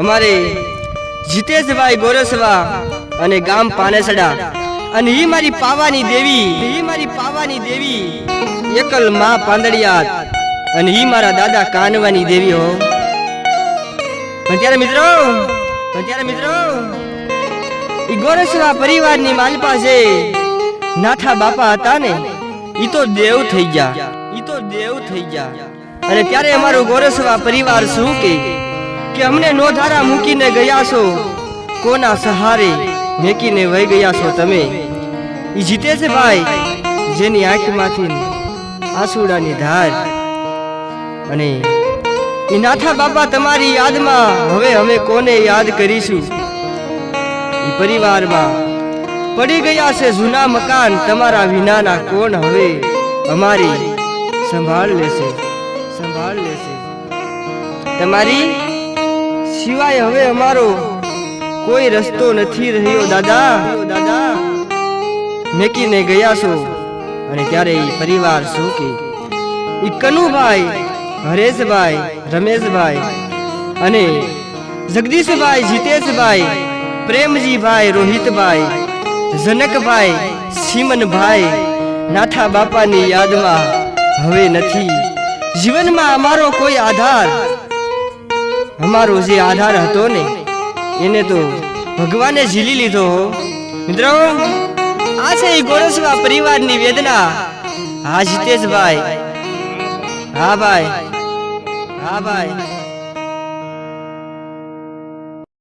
અમારે જીતેશભાઈ ગોરસવા અને ગામ પાનેસડા અને ઈ મારી પાવાની દેવી એકલ માં પાંદડિયાત અને ઈ મારા દાદા કાનવાની દેવી હો. પણ ત્યારે મિત્રો ઈ ગોરસવા પરિવારની માલપા છે નાથા બાપા હતા ને ઈ તો દેવ થઈ ગયા. અને ત્યારે અમારું ગોરસવા પરિવાર શું કે અમને નોધારા મૂકીને ગયા છો, કોના સહારે મેકીને વહી ગયા છો તમે. ઈ જીતેશભાઈ જેની આંખમાંથી આંસુડાની ધાર અને ઈ નાથા બાપા તમારી યાદમાં હવે અમે કોને યાદ કરીશું. ઈ પરિવારમાં પડી ગયા છે જૂના મકાન, તમારા વિનાના કોણ હવે અમારી સંભાળ લેશે. તમારી સિવાય હવે અમારો કોઈ રસ્તો નથી રહ્યો દાદા. મેકીને ગયા છો. અને ત્યારે ઈ પરિવાર શું કે ઈ કનુભાઈ, હરેશભાઈ, રમેશભાઈ અને જગદીશભાઈ, જીતેશભાઈ, પ્રેમજીભાઈ, રોહિતભાઈ, જનકભાઈ, સિમનભાઈ નાથા બાપાની યાદમાં હવે નથી. જીવનમાં અમારો કોઈ આધાર, અમારો જે આધાર હતો ને એને તો ભગવાને ઝીલી લીધો. મિત્રો આ છે ઈ ગોરસવા પરિવારની વેદના. હા જીતેશભાઈ, હા ભાઈ.